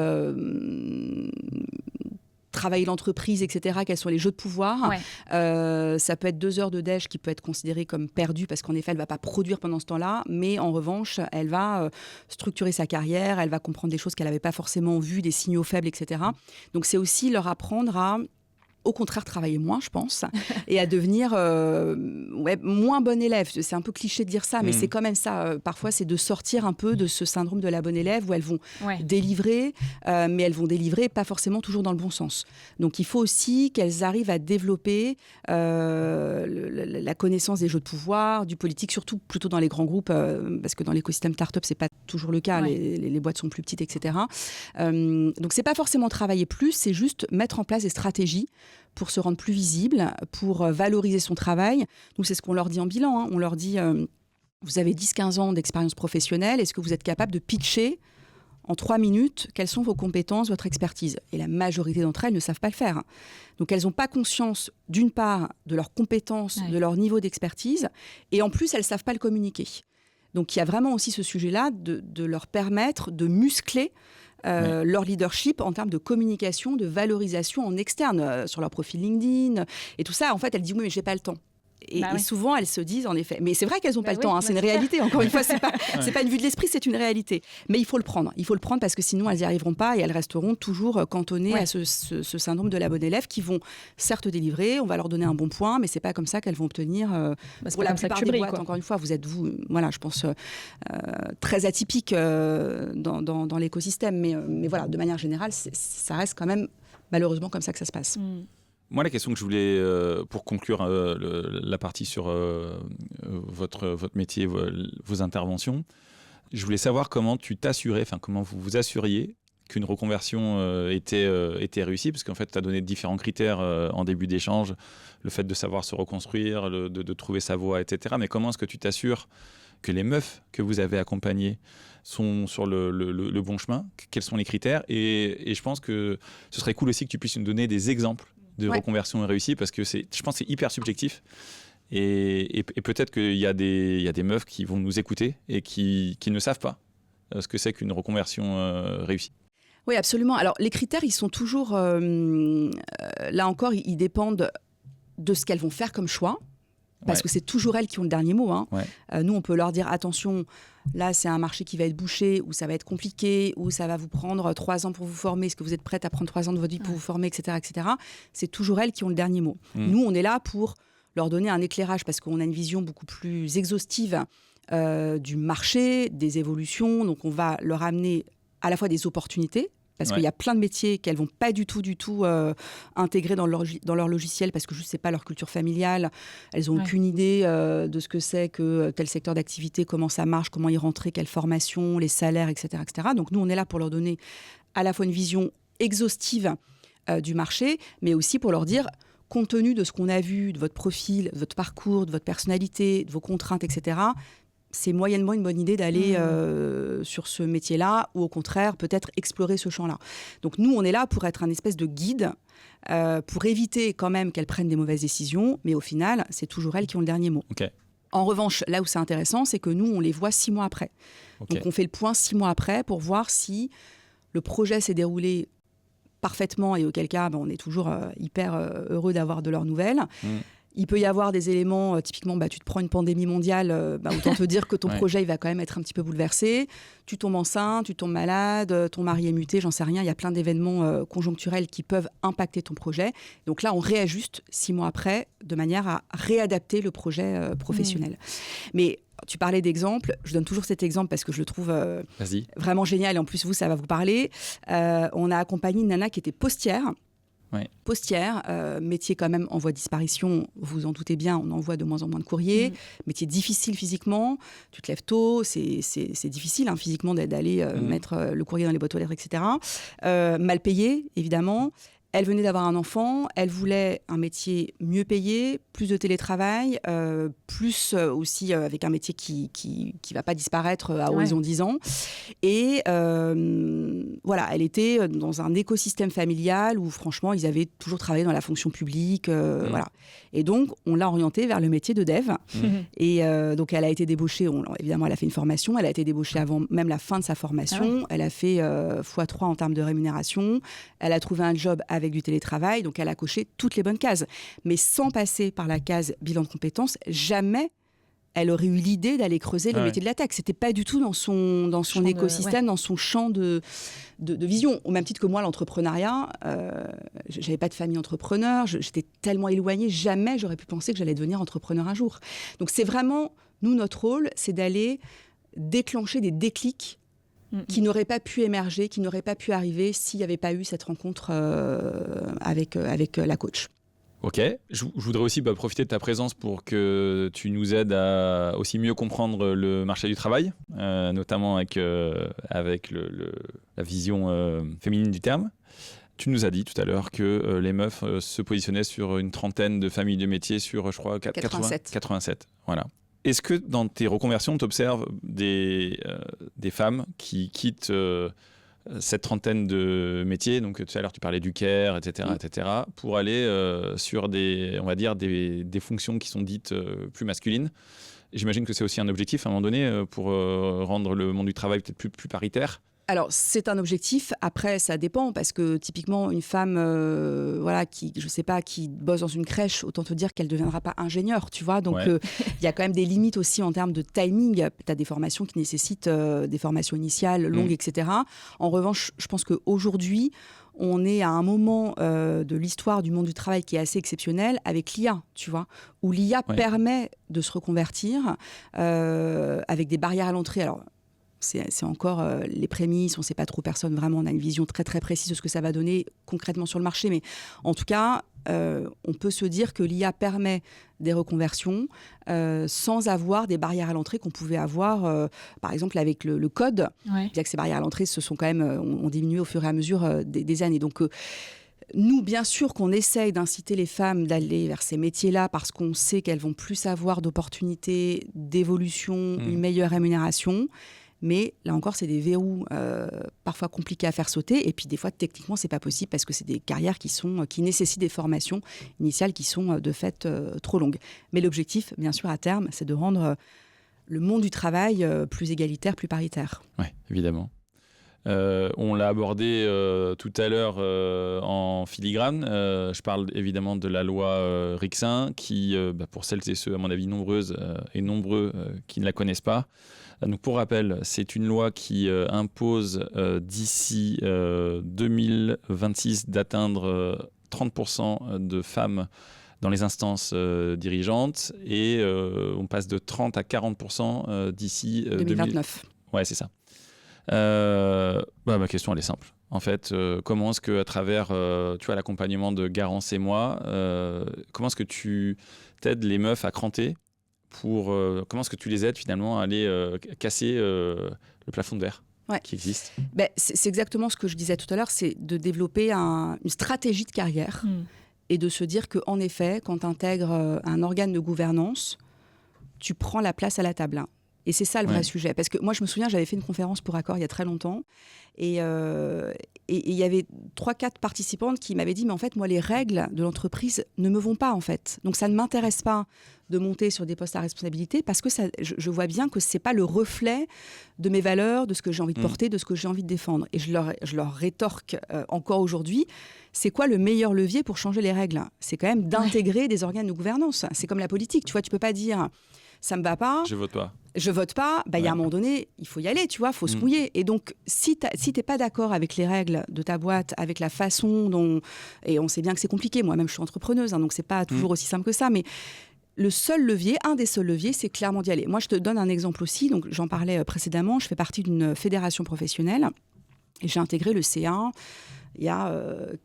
travailler l'entreprise, etc., quels sont les jeux de pouvoir. Ça peut être 2 heures de déj qui peut être considéré comme perdu parce qu'en effet, elle ne va pas produire pendant ce temps-là, mais en revanche, elle va structurer sa carrière, elle va comprendre des choses qu'elle n'avait pas forcément vues, des signaux faibles, etc. Donc, c'est aussi leur apprendre à au contraire travailler moins, je pense, et à devenir moins bon élève. C'est un peu cliché de dire ça, mais c'est quand même ça. Parfois, c'est de sortir un peu de ce syndrome de la bonne élève où elles vont délivrer, mais elles vont délivrer pas forcément toujours dans le bon sens. Donc, il faut aussi qu'elles arrivent à développer la connaissance des jeux de pouvoir, du politique, surtout plutôt dans les grands groupes, parce que dans l'écosystème start-up, c'est pas toujours le cas. Les boîtes sont plus petites, etc. Donc, c'est pas forcément travailler plus, c'est juste mettre en place des stratégies pour se rendre plus visible, pour valoriser son travail. Nous, c'est ce qu'on leur dit en bilan. On leur dit, vous avez 10-15 ans d'expérience professionnelle, est-ce que vous êtes capable de pitcher en 3 minutes quelles sont vos compétences, votre expertise ? Et la majorité d'entre elles ne savent pas le faire. Donc, elles n'ont pas conscience, d'une part, de leurs compétences, de leur niveau d'expertise, et en plus, elles ne savent pas le communiquer. Donc, il y a vraiment aussi ce sujet-là de leur permettre de muscler leur leadership en termes de communication, de valorisation en externe, sur leur profil LinkedIn et tout ça. En fait, elles disent oui, mais j'ai pas le temps. Et souvent, elles se disent, en effet, mais c'est vrai qu'elles n'ont pas le temps, c'est une réalité. Encore une fois, c'est pas une vue de l'esprit, c'est une réalité. Mais il faut le prendre. Il faut le prendre parce que sinon, elles n'y arriveront pas et elles resteront toujours cantonnées à ce syndrome de la bonne élève qui vont certes délivrer, on va leur donner un bon point, mais c'est pas comme ça qu'elles vont obtenir pour la plupart des boîtes. Encore une fois, vous êtes, je pense, très atypique dans l'écosystème. Mais voilà, de manière générale, ça reste quand même malheureusement comme ça que ça se passe. Moi, la question que je voulais, pour conclure la partie sur votre métier, vos interventions, je voulais savoir comment comment vous vous assuriez qu'une reconversion était réussie, parce qu'en fait, tu as donné différents critères en début d'échange, le fait de savoir se reconstruire, de trouver sa voie, etc. Mais comment est-ce que tu t'assures que les meufs que vous avez accompagnées sont sur le bon chemin? Quels sont les critères? Et je pense que ce serait cool aussi que tu puisses nous donner des exemples de reconversion réussie, parce que je pense que c'est hyper subjectif. Et peut-être qu'il y a des meufs qui vont nous écouter et qui ne savent pas ce que c'est qu'une reconversion réussie. Oui, absolument. Alors, les critères, ils sont toujours... là encore, ils dépendent de ce qu'elles vont faire comme choix. Parce que c'est toujours elles qui ont le dernier mot. Hein. Nous, on peut leur dire, attention, là, c'est un marché qui va être bouché, ou ça va être compliqué, ou ça va vous prendre 3 ans pour vous former. Est-ce que vous êtes prête à prendre 3 ans de votre vie pour vous former, etc., etc. C'est toujours elles qui ont le dernier mot. Nous, on est là pour leur donner un éclairage, parce qu'on a une vision beaucoup plus exhaustive du marché, des évolutions. Donc, on va leur amener à la fois des opportunités, parce qu'il y a plein de métiers qu'elles ne vont pas du tout intégrer dans leur logiciel, parce que juste, ce n'est pas leur culture familiale. Elles n'ont aucune idée de ce que c'est que tel secteur d'activité, comment ça marche, comment y rentrer, quelle formation, les salaires, etc., etc. Donc nous, on est là pour leur donner à la fois une vision exhaustive du marché, mais aussi pour leur dire, compte tenu de ce qu'on a vu, de votre profil, de votre parcours, de votre personnalité, de vos contraintes, etc., c'est moyennement une bonne idée d'aller sur ce métier-là, ou au contraire, peut-être explorer ce champ-là. Donc nous, on est là pour être un espèce de guide, pour éviter quand même qu'elles prennent des mauvaises décisions, mais au final, c'est toujours elles qui ont le dernier mot. Okay. En revanche, là où c'est intéressant, c'est que nous, on les voit 6 mois après. Okay. Donc on fait le point 6 mois après pour voir si le projet s'est déroulé parfaitement, et auquel cas, on est toujours hyper heureux d'avoir de leurs nouvelles. Il peut y avoir des éléments, typiquement, tu te prends une pandémie mondiale, autant te dire que ton projet, il va quand même être un petit peu bouleversé. Tu tombes enceinte, tu tombes malade, ton mari est muté, j'en sais rien. Il y a plein d'événements conjoncturels qui peuvent impacter ton projet. Donc là, on réajuste 6 mois après, de manière à réadapter le projet professionnel. Mais tu parlais d'exemples, je donne toujours cet exemple parce que je le trouve vraiment génial. Et en plus, vous, ça va vous parler. On a accompagné une nana qui était postière. Postière, métier quand même en voie de disparition, vous en doutez bien, on envoie de moins en moins de courriers, métier difficile physiquement, tu te lèves tôt, c'est difficile physiquement d'aller mettre le courrier dans les boîtes aux lettres, etc. Mal payé, évidemment. Elle venait d'avoir un enfant, elle voulait un métier mieux payé, plus de télétravail, plus aussi avec un métier qui va pas disparaître à horizon 10 ans. Et voilà, elle était dans un écosystème familial où franchement, ils avaient toujours travaillé dans la fonction publique. Voilà. Et donc, on l'a orientée vers le métier de dev. Et donc, elle a été débauchée, évidemment, elle a fait une formation, elle a été débauchée avant même la fin de sa formation. Elle a fait x3 en termes de rémunération. Elle a trouvé un job avec du télétravail, donc elle a coché toutes les bonnes cases. Mais sans passer par la case bilan de compétences, jamais elle aurait eu l'idée d'aller creuser les métiers de la tech. C'était pas du tout dans son écosystème, dans son champ de vision. Au même titre que moi, l'entrepreneuriat, j'avais pas de famille entrepreneur, j'étais tellement éloignée, jamais j'aurais pu penser que j'allais devenir entrepreneur un jour. Donc c'est vraiment, nous, notre rôle, c'est d'aller déclencher des déclics qui n'aurait pas pu émerger, qui n'aurait pas pu arriver s'il n'y avait pas eu cette rencontre avec la coach. Ok. Je voudrais aussi profiter de ta présence pour que tu nous aides à aussi mieux comprendre le marché du travail, notamment avec la vision féminine du terme. Tu nous as dit tout à l'heure que les meufs se positionnaient sur une trentaine de familles de métiers sur, je crois, 87. Voilà. Est-ce que dans tes reconversions, tu observes des femmes qui quittent cette trentaine de métiers, donc tout à l'heure tu parlais du care, etc., pour aller sur des fonctions qui sont dites plus masculines? J'imagine que c'est aussi un objectif à un moment donné pour rendre le monde du travail peut-être plus paritaire. Alors, c'est un objectif. Après, ça dépend parce que typiquement, une femme qui bosse dans une crèche, autant te dire qu'elle ne deviendra pas ingénieure, tu vois. Donc, il y a quand même des limites aussi en termes de timing. Tu as des formations qui nécessitent des formations initiales, longues, etc. En revanche, je pense qu'aujourd'hui, on est à un moment de l'histoire du monde du travail qui est assez exceptionnel avec l'IA, tu vois, où l'IA permet de se reconvertir avec des barrières à l'entrée. Alors, c'est encore les prémices, on ne sait pas trop, personne vraiment, on a une vision très très précise de ce que ça va donner concrètement sur le marché, mais en tout cas, on peut se dire que l'IA permet des reconversions sans avoir des barrières à l'entrée qu'on pouvait avoir, par exemple, avec le code. Ouais. Bien que ces barrières à l'entrée ont diminué au fur et à mesure des années. Donc, nous, bien sûr qu'on essaye d'inciter les femmes d'aller vers ces métiers-là parce qu'on sait qu'elles vont plus avoir d'opportunités, d'évolution, une meilleure rémunération. Mais là encore, c'est des verrous parfois compliqués à faire sauter. Et puis des fois, techniquement, c'est pas possible parce que c'est des carrières qui nécessitent des formations initiales qui sont de fait trop longues. Mais l'objectif, bien sûr, à terme, c'est de rendre le monde du travail plus égalitaire, plus paritaire. Oui, évidemment. On l'a abordé tout à l'heure en filigrane. Je parle évidemment de la loi Rixain qui, pour celles et ceux, à mon avis, nombreuses et nombreux qui ne la connaissent pas. Donc, pour rappel, c'est une loi qui impose d'ici 2026 d'atteindre 30% de femmes dans les instances dirigeantes et on passe de 30 à 40% d'ici 2029. Ouais, c'est ça. Ma question, elle est simple. En fait, comment est-ce qu'à travers l'accompagnement de Garance et moi, comment est-ce que tu t'aides les meufs à cranter comment est-ce que tu les aides finalement à aller casser le plafond de verre qui existe? C'est exactement ce que je disais tout à l'heure, c'est de développer une stratégie de carrière et de se dire qu'en effet, quand tu intègres un organe de gouvernance, tu prends la place à la table. Et c'est ça le vrai sujet. Parce que moi, je me souviens, j'avais fait une conférence pour Accor il y a très longtemps. Et il y avait 3-4 participantes qui m'avaient dit « Mais en fait, moi, les règles de l'entreprise ne me vont pas, en fait. Donc, ça ne m'intéresse pas de monter sur des postes à responsabilité parce que je vois bien que ce n'est pas le reflet de mes valeurs, de ce que j'ai envie de porter, de ce que j'ai envie de défendre. » Et je leur rétorque encore aujourd'hui, c'est quoi le meilleur levier pour changer les règles? C'est quand même d'intégrer des organes de gouvernance. C'est comme la politique, tu vois, tu ne peux pas dire « Ça ne me va pas. Je vote pas. » Je vote pas, il y a un moment donné, il faut y aller, tu vois, il faut se mouiller. Et donc, si tu n'es pas d'accord avec les règles de ta boîte, avec la façon dont... Et on sait bien que c'est compliqué, moi-même je suis entrepreneuse, donc c'est pas toujours aussi simple que ça, mais le seul levier, un des seuls leviers, c'est clairement d'y aller. Moi, je te donne un exemple aussi, donc j'en parlais précédemment, je fais partie d'une fédération professionnelle et j'ai intégré le C1 il y a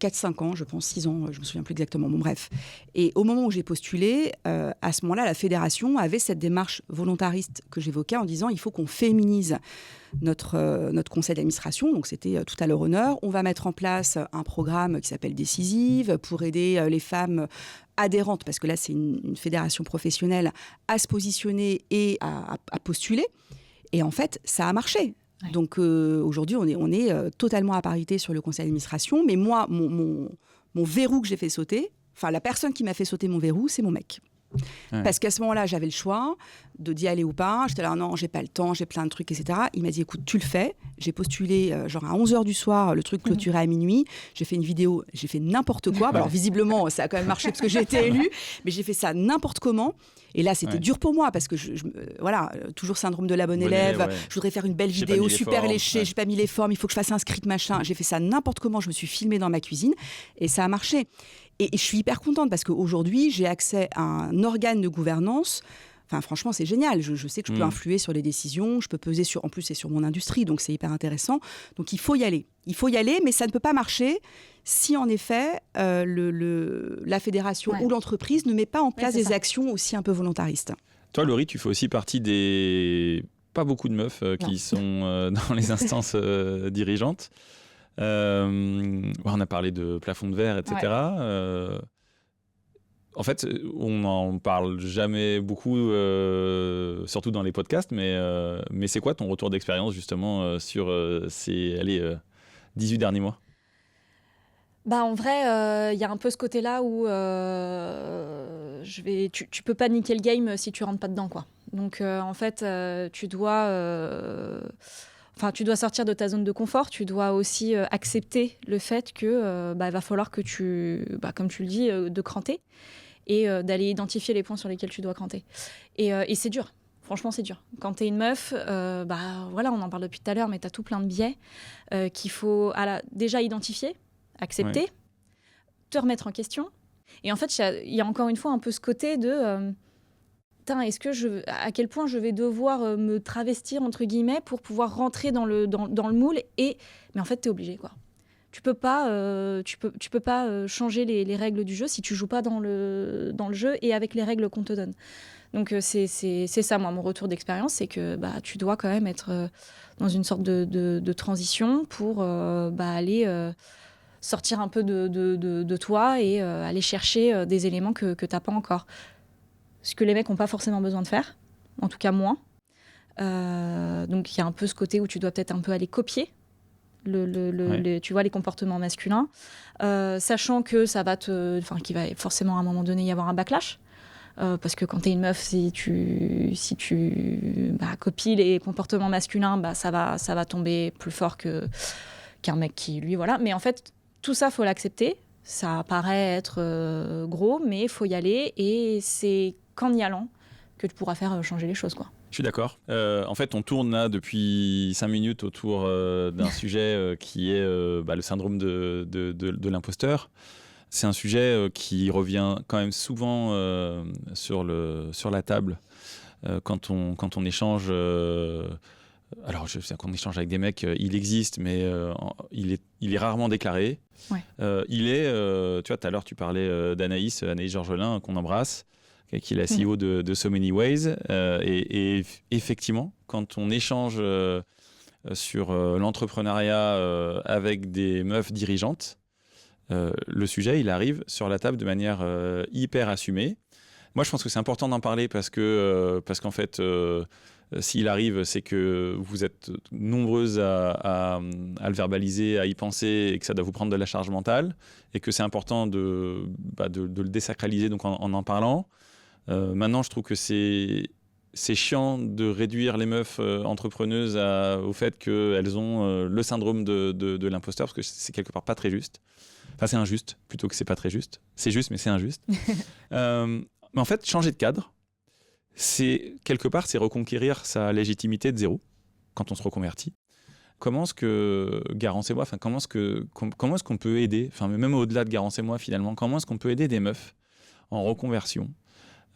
4-5 ans, je pense 6 ans, je ne me souviens plus exactement, bon bref. Et au moment où j'ai postulé, à ce moment-là, la fédération avait cette démarche volontariste que j'évoquais en disant il faut qu'on féminise notre conseil d'administration, donc c'était tout à leur honneur. On va mettre en place un programme qui s'appelle Décisive pour aider les femmes adhérentes, parce que là c'est une fédération professionnelle, à se positionner et à postuler. Et en fait, ça a marché. Ouais. Donc aujourd'hui, on est totalement à parité sur le conseil d'administration. Mais moi, mon verrou que j'ai fait sauter, enfin la personne qui m'a fait sauter mon verrou, c'est mon mec. Ouais. Parce qu'à ce moment-là, j'avais le choix d'y aller ou pas. J'étais là, non, j'ai pas le temps, j'ai plein de trucs, etc. Il m'a dit, écoute, tu le fais. J'ai postulé genre à 11h du soir, le truc clôturé à minuit. J'ai fait une vidéo, j'ai fait n'importe quoi. Alors visiblement, ça a quand même marché parce que j'ai été élue. Mais j'ai fait ça n'importe comment. Et là, c'était dur pour moi parce que, voilà, toujours syndrome de la bonne élève. Ouais. Je voudrais faire une belle vidéo super léchée. J'ai pas mis les formes, il faut que je fasse un script, machin. J'ai fait ça n'importe comment. Je me suis filmée dans ma cuisine et ça a marché. Et je suis hyper contente parce qu'aujourd'hui, j'ai accès à un organe de gouvernance. Enfin, franchement, c'est génial. Je sais que je peux influer sur les décisions. Je peux peser sur... En plus, c'est sur mon industrie, donc c'est hyper intéressant. Donc, il faut y aller. Il faut y aller, mais ça ne peut pas marcher si, en effet, la fédération ou l'entreprise ne met pas en place des actions aussi un peu volontaristes. Toi, Laurie, tu fais aussi partie des... Pas beaucoup de meufs qui sont dans les instances dirigeantes. On a parlé de plafond de verre, etc. Ouais. En fait, on n'en parle jamais beaucoup, surtout dans les podcasts, mais c'est quoi ton retour d'expérience justement sur ces 18 derniers mois? En vrai, y a un peu ce côté-là où tu peux pas niquer le game si tu rentres pas dedans, quoi. Donc en fait, tu dois sortir de ta zone de confort, tu dois aussi accepter le fait que va falloir que comme tu le dis, de cranter et d'aller identifier les points sur lesquels tu dois cranter. Et c'est dur, franchement c'est dur. Quand t'es une meuf, voilà, on en parle depuis tout à l'heure, mais t'as tout plein de biais qu'il faut déjà identifier, accepter, te remettre en question. Et en fait, il y a encore une fois un peu ce côté de... à quel point je vais devoir me travestir, entre guillemets, pour pouvoir rentrer dans le moule. Mais en fait, t'es obligé, quoi. tu peux pas changer les règles du jeu si tu joues pas dans le jeu et avec les règles qu'on te donne. Donc c'est ça, moi, mon retour d'expérience, c'est que tu dois quand même être dans une sorte de transition pour aller sortir un peu de toi et aller chercher des éléments que tu n'as pas encore. Ce que les mecs n'ont pas forcément besoin de faire, en tout cas moins. Donc il y a un peu ce côté où tu dois peut-être un peu aller copier tu vois, les comportements masculins, sachant que qu'il va forcément à un moment donné y avoir un backlash. Parce que quand t'es une meuf, si tu copies les comportements masculins, ça va tomber plus fort qu'un mec qui, lui, voilà. Mais en fait, tout ça, faut l'accepter. Ça paraît être gros, mais il faut y aller. Et c'est qu'en y allant que tu pourras faire changer les choses, quoi. Je suis d'accord. En fait, on tourne là depuis 5 minutes autour d'un sujet qui est le syndrome de l'imposteur. C'est un sujet qui revient quand même souvent sur la table quand on échange. Alors, je sais qu'on échange avec des mecs, il existe, mais il est rarement déclaré. Ouais. Tu vois, tout à l'heure, tu parlais d'Anaïs Georgelin, qu'on embrasse, qui est la CEO de So Many Ways. Et effectivement, quand on échange sur l'entrepreneuriat avec des meufs dirigeantes, le sujet, il arrive sur la table de manière hyper assumée. Moi, je pense que c'est important d'en parler parce qu'en fait, s'il arrive, c'est que vous êtes nombreuses à le verbaliser, à y penser et que ça doit vous prendre de la charge mentale et que c'est important de le désacraliser donc en parlant. Maintenant, je trouve que c'est chiant de réduire les meufs entrepreneuses au fait qu'elles ont le syndrome de l'imposteur parce que c'est quelque part pas très juste. Enfin, c'est injuste, plutôt que c'est pas très juste. C'est juste, mais c'est injuste. Mais en fait, changer de cadre, quelque part, c'est reconquérir sa légitimité de zéro, quand on se reconvertit. Comment est-ce que Garance et moi, comment est-ce qu'on peut aider, même au-delà de Garance et moi, finalement, comment est-ce qu'on peut aider des meufs en reconversion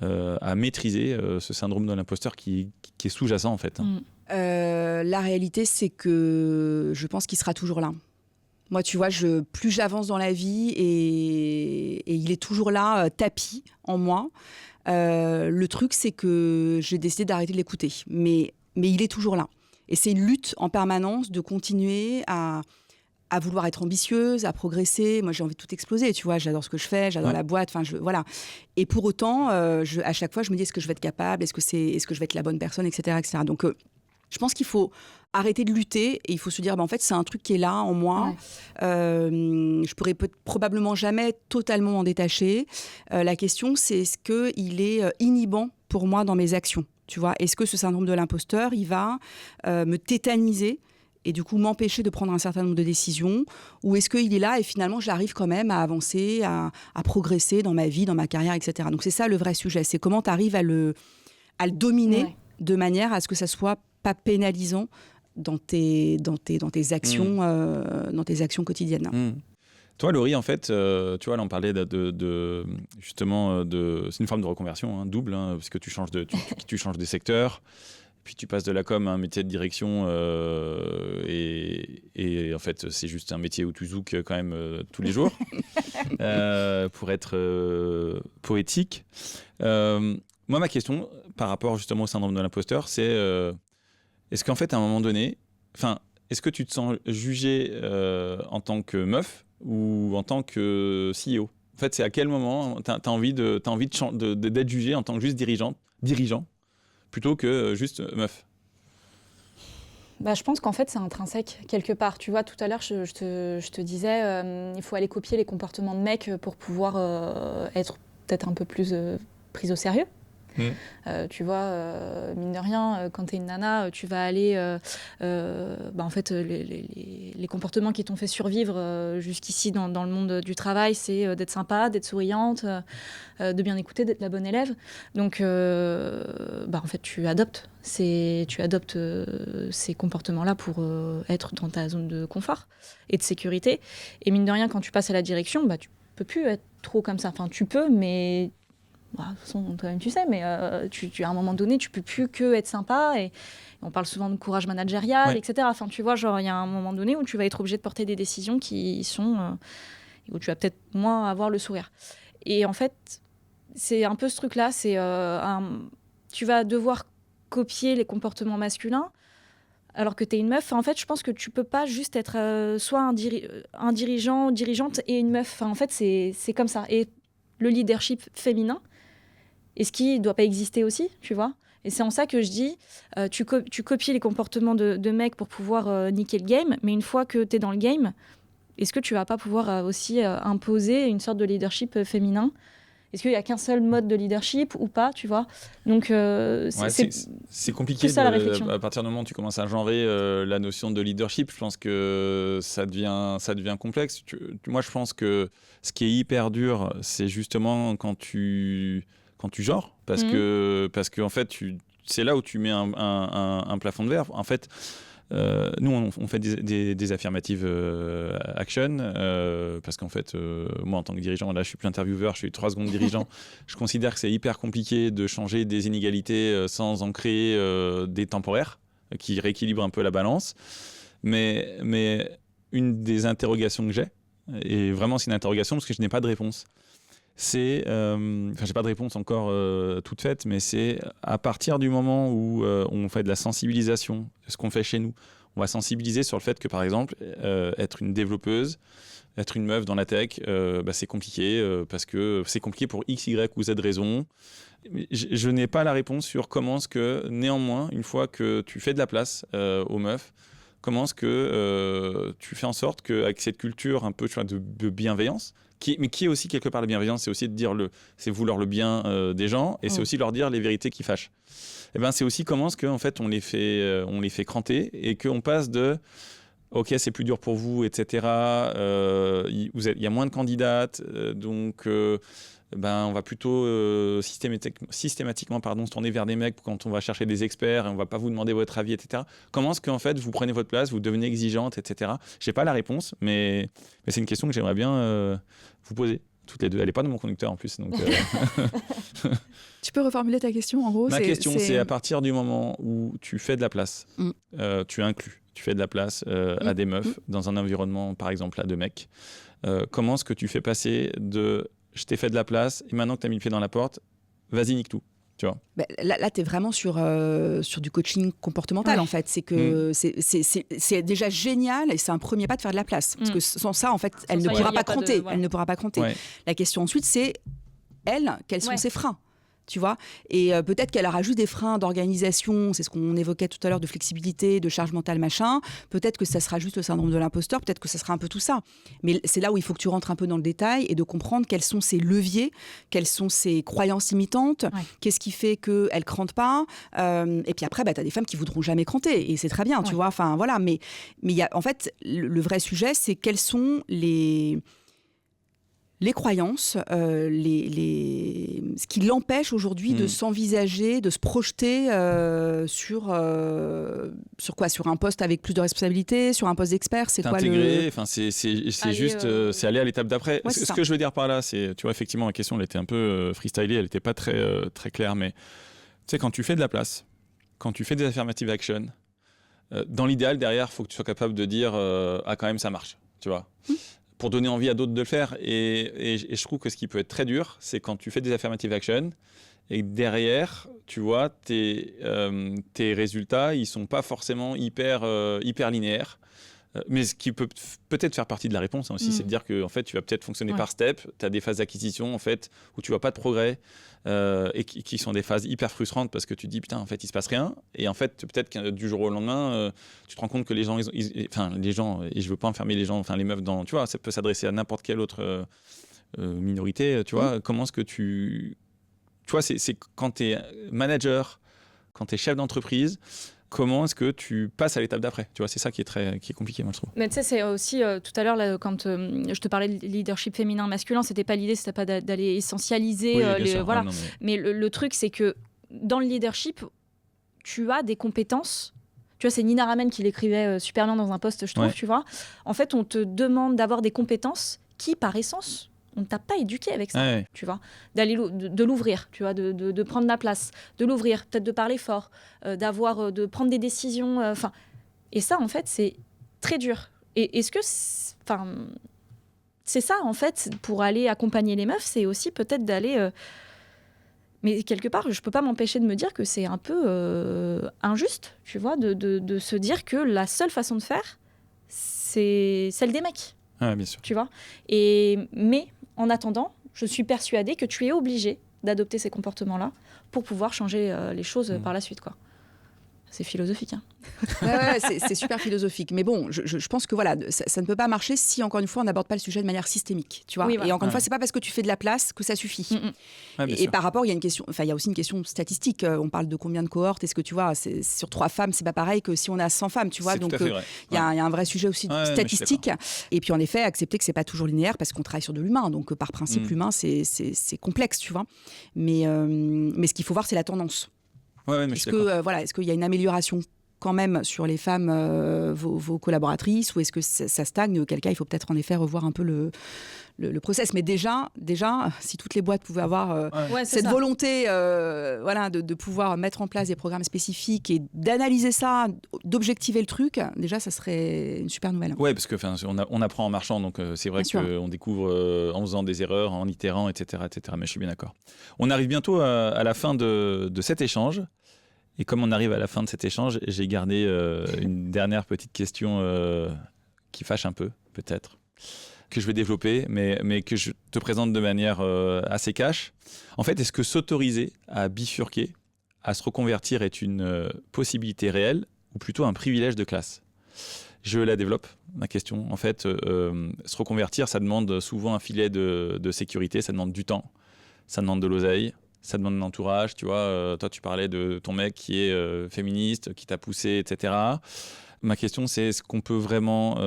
à maîtriser ce syndrome de l'imposteur qui est sous-jacent, en fait. La réalité, c'est que je pense qu'il sera toujours là. Moi, tu vois, plus j'avance dans la vie et il est toujours là, tapis en moi. Le truc, c'est que j'ai décidé d'arrêter de l'écouter. Mais il est toujours là. Et c'est une lutte en permanence de continuer à vouloir être ambitieuse, à progresser. Moi, j'ai envie de tout exploser, tu vois. J'adore ce que je fais, j'adore la boîte. Voilà. Et pour autant, à chaque fois, je me dis, est-ce que je vais être capable ? Est-ce que je vais être la bonne personne, etc., etc. Donc, je pense qu'il faut arrêter de lutter et il faut se dire, en fait, c'est un truc qui est là en moi. Ouais. Je pourrais probablement jamais totalement m'en détacher. La question, c'est est-ce qu'il est inhibant pour moi dans mes actions ? Tu vois, est-ce que ce syndrome de l'imposteur, il va me tétaniser et du coup m'empêcher de prendre un certain nombre de décisions ? Ou est-ce qu'il est là et finalement j'arrive quand même à avancer, à progresser dans ma vie, dans ma carrière, etc. Donc c'est ça le vrai sujet, c'est comment tu arrives à le dominer de manière à ce que ça soit pas pénalisant dans tes actions, dans tes actions quotidiennes. Toi, Laurie, en fait, tu vois, là, on parlait justement c'est une forme de reconversion, double, parce que tu changes de secteur, puis tu passes de la com à un métier de direction, et en fait, c'est juste un métier où tu zoukes quand même tous les jours, pour être poétique. Moi, ma question, par rapport justement au syndrome de l'imposteur, c'est est-ce qu'en fait, à un moment donné, est-ce que tu te sens jugée en tant que meuf ou en tant que CEO ? En fait, c'est à quel moment tu as envie d'être jugée en tant que juste dirigeant, plutôt que juste meuf ? Je pense qu'en fait, c'est intrinsèque, quelque part. Tu vois, tout à l'heure, je te disais, il faut aller copier les comportements de mecs pour pouvoir être peut-être un peu plus prise au sérieux. Tu vois, mine de rien, quand t'es une nana, tu vas aller en fait les comportements qui t'ont fait survivre jusqu'ici dans le monde du travail, c'est d'être sympa, d'être souriante, de bien écouter, d'être la bonne élève. Donc en fait tu adoptes ces comportements-là pour être dans ta zone de confort et de sécurité. Et mine de rien, quand tu passes à la direction, tu peux plus être trop comme ça. Enfin, tu peux, mais de toute façon, toi-même tu sais, mais à un moment donné, tu peux plus que être sympa et on parle souvent de courage managérial, etc. Enfin, tu vois, genre, il y a un moment donné où tu vas être obligé de porter des décisions qui sont... où tu vas peut-être moins avoir le sourire. Et en fait, c'est un peu ce truc-là, tu vas devoir copier les comportements masculins alors que tu es une meuf. En fait, je pense que tu peux pas juste être soit un dirigeant, dirigeante et une meuf. Enfin, en fait, c'est comme ça. Et le leadership féminin, est-ce qu'il ne doit pas exister aussi, tu vois ? Et c'est en ça que je dis, tu copies les comportements de mecs pour pouvoir niquer le game, mais une fois que tu es dans le game, est-ce que tu vas pas pouvoir aussi imposer une sorte de leadership féminin ? Est-ce qu'il n'y a qu'un seul mode de leadership ou pas, tu vois ? Donc, c'est compliqué ça, la réflexion. À partir du moment où tu commences à genrer la notion de leadership, je pense que ça devient complexe. Moi, je pense que ce qui est hyper dur, c'est justement quand tu genres, parce que en fait, c'est là où tu mets un plafond de verre. En fait, nous, on fait des affirmative action parce qu'en fait, moi, en tant que dirigeant, là, je suis plus intervieweur, je suis 3 secondes dirigeant. Je considère que c'est hyper compliqué de changer des inégalités sans en créer des temporaires qui rééquilibrent un peu la balance. Mais une des interrogations que j'ai, et vraiment c'est une interrogation parce que je n'ai pas de réponse, j'ai pas de réponse encore toute faite, mais c'est à partir du moment où on fait de la sensibilisation, ce qu'on fait chez nous, on va sensibiliser sur le fait que, par exemple, être une développeuse, être une meuf dans la tech, c'est compliqué, parce que c'est compliqué pour X, Y ou Z raisons. Je n'ai pas la réponse sur comment est-ce que, néanmoins, une fois que tu fais de la place aux meufs, comment est-ce que tu fais en sorte qu'avec cette culture un peu, tu vois, de bienveillance, mais qui est aussi quelque part la bienveillance, c'est aussi de dire c'est vouloir le bien des gens, et c'est aussi leur dire les vérités qui fâchent. Et ben c'est aussi comment est-ce que en fait on les fait cranter et qu'on passe de ok, c'est plus dur pour vous, etc. Il y a moins de candidates, donc on va plutôt systématiquement se tourner vers des mecs quand on va chercher des experts et on va pas vous demander votre avis, etc. Comment est-ce qu'en fait vous prenez votre place, vous devenez exigeante, etc. J'ai pas la réponse, mais c'est une question que j'aimerais bien vous poser toutes les deux. Elle est pas dans mon conducteur en plus, donc. Tu peux reformuler ta question en gros? Ma question, c'est à partir du moment où tu fais de la place, tu inclus, tu fais de la place à des meufs dans un environnement, par exemple, à 2 mecs. Comment est-ce que tu fais passer de je t'ai fait de la place et maintenant que tu as mis le pied dans la porte, vas-y, nique tout. Tu vois. Là tu es vraiment sur du coaching comportemental, en fait. C'est que c'est déjà génial et c'est un premier pas de faire de la place. Parce que sans ça, en fait, elle ne pourra pas compter. Elle ne pourra pas compter. La question ensuite, c'est quels sont ses freins? Tu vois, et peut-être qu'elle aura juste des freins d'organisation, c'est ce qu'on évoquait tout à l'heure, de flexibilité, de charge mentale, machin. Peut-être que ça sera juste le syndrome de l'imposteur, peut-être que ça sera un peu tout ça. Mais c'est là où il faut que tu rentres un peu dans le détail et de comprendre quels sont ses leviers, quelles sont ses croyances limitantes, qu'est-ce qui fait qu'elle ne crante pas. Et puis après, tu as des femmes qui voudront jamais cranter, et c'est très bien, tu vois. Enfin, voilà. Mais y a, en fait, le vrai sujet, c'est quels sont les croyances, ce qui l'empêche aujourd'hui de s'envisager, de se projeter sur quoi? Sur un poste avec plus de responsabilités, sur un poste d'expert, c'est quoi le... c'est juste, c'est aller à l'étape d'après. Ce que je veux dire par là, c'est, tu vois, effectivement, la question, elle était un peu freestylée, elle n'était pas très, très claire, mais tu sais, quand tu fais de la place, quand tu fais des affirmative action, dans l'idéal, derrière, il faut que tu sois capable de dire quand même, ça marche, tu vois. Pour donner envie à d'autres de le faire. Et je trouve que ce qui peut être très dur, c'est quand tu fais des affirmative action et que derrière, tu vois, tes résultats, ils sont pas forcément hyper linéaires. Mais ce qui peut peut-être faire partie de la réponse aussi, c'est de dire que en fait, tu vas peut-être fonctionner par step. Tu as des phases d'acquisition en fait, où tu vois pas de progrès et qui sont des phases hyper frustrantes parce que tu te dis putain, en fait, il se passe rien. Et en fait, peut-être que du jour au lendemain, tu te rends compte que les gens, les gens, et je veux pas enfermer les gens, enfin les meufs dans, tu vois, ça peut s'adresser à n'importe quelle autre minorité, tu vois. Comment est-ce que tu vois, c'est quand tu es manager, quand tu es chef d'entreprise. Comment est-ce que tu passes à l'étape d'après? Tu vois, c'est ça qui est compliqué, moi, je trouve. Mais tu sais, c'est aussi, tout à l'heure, là, quand je te parlais de leadership féminin, masculin, c'était pas l'idée, c'était pas d'aller essentialiser voilà. Ah, non, mais le truc, c'est que dans le leadership, tu as des compétences. Tu vois, c'est Nina Ramen qui l'écrivait super bien dans un post, je trouve, tu vois. En fait, on te demande d'avoir des compétences qui, par essence, on ne t'a pas éduqué avec ça, tu vois, de l'ouvrir, tu vois, de prendre la place, de l'ouvrir, peut-être de parler fort, de prendre des décisions, et ça, en fait, c'est très dur. Et est-ce que, c'est ça, en fait, pour aller accompagner les meufs, c'est aussi peut-être d'aller... mais quelque part, je peux pas m'empêcher de me dire que c'est un peu injuste, tu vois, de se dire que la seule façon de faire, c'est celle des mecs. Ah, bien sûr. Tu vois. Mais en attendant, je suis persuadée que tu es obligé d'adopter ces comportements-là pour pouvoir changer les choses par la suite, quoi. C'est philosophique. Hein. C'est super philosophique. Mais bon, je pense que voilà, ça ne peut pas marcher si, encore une fois, on n'aborde pas le sujet de manière systémique. Tu vois. Oui, voilà. Et encore une fois, c'est pas parce que tu fais de la place que ça suffit. Et par rapport, il y a aussi une question statistique. On parle de combien de cohortes. Est-ce que tu vois, sur 3 femmes, c'est pas pareil que si on a 100 femmes. Tu vois. Donc, il y a un vrai sujet aussi statistique. Et puis, en effet, accepter que c'est pas toujours linéaire parce qu'on travaille sur de l'humain. Donc, par principe, l'humain, c'est complexe, tu vois. Mais ce qu'il faut voir, c'est la tendance. Est-ce qu'il y a une amélioration quand même sur les femmes, vos collaboratrices, ou est-ce que ça stagne? Auquel cas, il faut peut-être en effet revoir un peu le process. Mais déjà, si toutes les boîtes pouvaient avoir cette volonté de pouvoir mettre en place des programmes spécifiques et d'analyser ça, d'objectiver le truc, déjà, ça serait une super nouvelle. Oui, parce qu'on apprend en marchant, donc c'est vrai qu'on découvre en faisant des erreurs, en itérant, etc., etc. Mais je suis bien d'accord. On arrive bientôt à la fin de cet échange. Et comme on arrive à la fin de cet échange, j'ai gardé une dernière petite question qui fâche un peu, peut-être, que je vais développer, mais que je te présente de manière assez cash. En fait, est-ce que s'autoriser à bifurquer, à se reconvertir est une possibilité réelle ou plutôt un privilège de classe? Je la développe, ma question. En fait, se reconvertir, ça demande souvent un filet de sécurité, ça demande du temps, ça demande de l'oseille. Ça demande un entourage, tu vois. Toi, tu parlais de ton mec qui est féministe, qui t'a poussé, etc. Ma question, c'est est-ce qu'on peut vraiment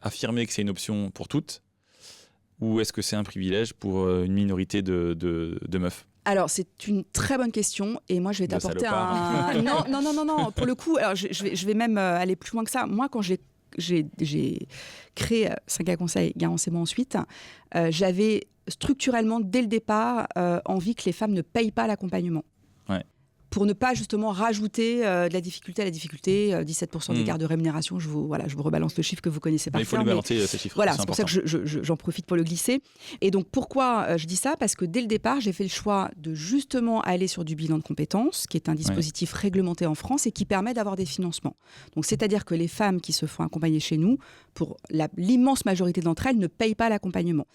affirmer que c'est une option pour toutes, ou est-ce que c'est un privilège pour une minorité de meufs? Alors, c'est une très bonne question, et moi, je vais t'apporter un... Non. Pour le coup, alors, je vais même aller plus loin que ça. Moi, quand j'ai créé 5K Conseil, Garance et moi ensuite, j'avais structurellement, dès le départ, envie que les femmes ne payent pas l'accompagnement. Pour ne pas justement rajouter de la difficulté à la difficulté, 17% d'écart de rémunération, je vous rebalance le chiffre que vous connaissez par cœur. Il faut le balancer, ces chiffres. Voilà, c'est pour ça que j'en profite pour le glisser. Et donc pourquoi je dis ça? Parce que dès le départ, j'ai fait le choix de justement aller sur du bilan de compétences, qui est un dispositif réglementé en France et qui permet d'avoir des financements. Donc c'est-à-dire que les femmes qui se font accompagner chez nous, pour l'immense majorité d'entre elles, ne payent pas l'accompagnement.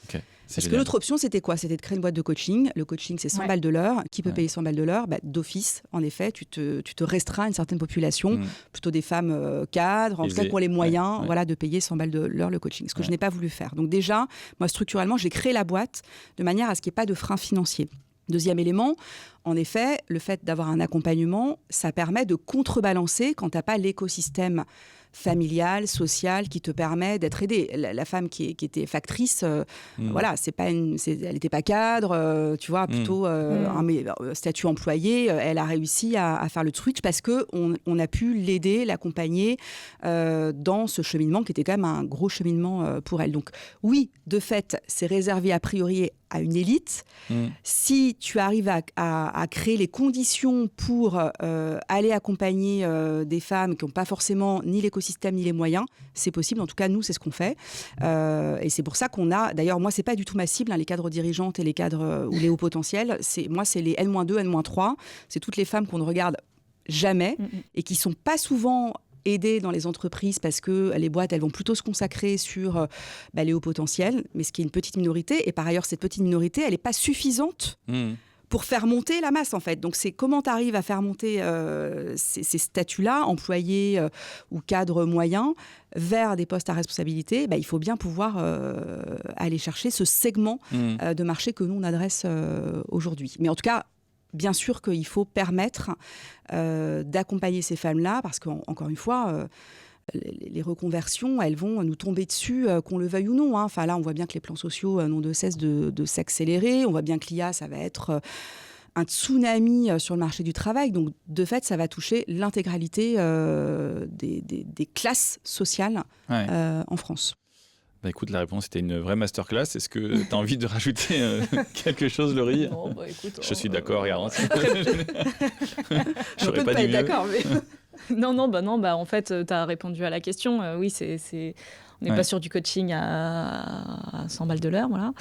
Parce que l'autre option, c'était quoi? C'était de créer une boîte de coaching. Le coaching, c'est 100 balles de l'heure. Qui peut payer 100 balles de l'heure? D'office, en effet, tu te restreins à une certaine population, plutôt des femmes cadres, en tout cas qui ont les moyens de payer 100 balles de l'heure le coaching. Ce que je n'ai pas voulu faire. Donc déjà, moi, structurellement, j'ai créé la boîte de manière à ce qu'il n'y ait pas de frein financier. Deuxième élément, en effet, le fait d'avoir un accompagnement, ça permet de contrebalancer quand tu n'as pas l'écosystème familiale, sociale, qui te permet d'être aidée. La femme qui était factrice, voilà, elle n'était pas cadre, tu vois, plutôt un statut employé. Elle a réussi à faire le switch parce qu'on a pu l'aider, l'accompagner dans ce cheminement qui était quand même un gros cheminement pour elle. Donc oui, de fait, c'est réservé a priori à une élite. Si tu arrives à créer les conditions pour aller accompagner des femmes qui n'ont pas forcément ni l'écosystème ni les moyens, c'est possible. En tout cas, nous, c'est ce qu'on fait. Et c'est pour ça qu'on a... D'ailleurs, moi, c'est pas du tout ma cible, les cadres dirigeantes et les cadres ou les hauts potentiels. Moi, c'est les N-2, N-3. C'est toutes les femmes qu'on ne regarde jamais et qui sont pas souvent aidées dans les entreprises parce que les boîtes, elles vont plutôt se consacrer sur les hauts potentiels, mais ce qui est une petite minorité. Et par ailleurs, cette petite minorité, elle n'est pas suffisante pour faire monter la masse, en fait. Donc, c'est comment tu arrives à faire monter ces statuts-là, employés ou cadres moyens, vers des postes à responsabilité. Il faut bien pouvoir aller chercher ce segment de marché que nous, on adresse aujourd'hui. Mais en tout cas, bien sûr qu'il faut permettre d'accompagner ces femmes-là, parce qu'encore une fois... les reconversions, elles vont nous tomber dessus, qu'on le veuille ou non. Enfin, là, on voit bien que les plans sociaux n'ont de cesse de s'accélérer. On voit bien que l'IA, ça va être un tsunami sur le marché du travail. Donc, de fait, ça va toucher l'intégralité des classes sociales en France. Bah écoute, la réponse était une vraie masterclass. Est-ce que tu as envie de rajouter quelque chose, Laurie? Non, bah écoute, Je suis d'accord, Garance. Je peux pas être d'accord, mais... Non, en fait, tu as répondu à la question. Oui, on n'est pas sur du coaching à 100 balles de l'heure, voilà.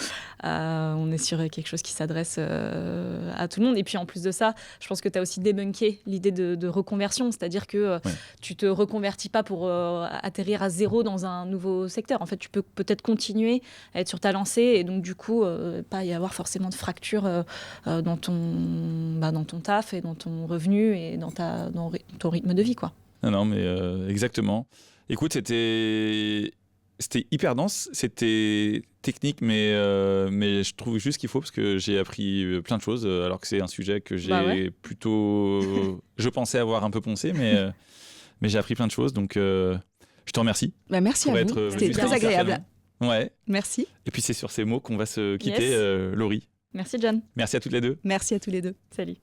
On est sur quelque chose qui s'adresse à tout le monde. Et puis en plus de ça, je pense que tu as aussi débunké l'idée de reconversion, c'est-à-dire que tu te reconvertis pas pour atterrir à zéro dans un nouveau secteur. En fait, tu peux peut-être continuer à être sur ta lancée et donc du coup, pas y avoir forcément de fracture dans ton taf et dans ton revenu et dans ton rythme de vie, quoi. Non, mais exactement. Écoute, c'était hyper dense, c'était technique, mais je trouve juste qu'il faut, parce que j'ai appris plein de choses, alors que c'est un sujet que j'ai plutôt... je pensais avoir un peu poncé, mais j'ai appris plein de choses, donc je te remercie. Merci à vous, c'était très agréable. Ouais. Merci. Et puis c'est sur ces mots qu'on va se quitter, Laurie. Merci John. Merci à toutes les deux. Merci à tous les deux. Salut.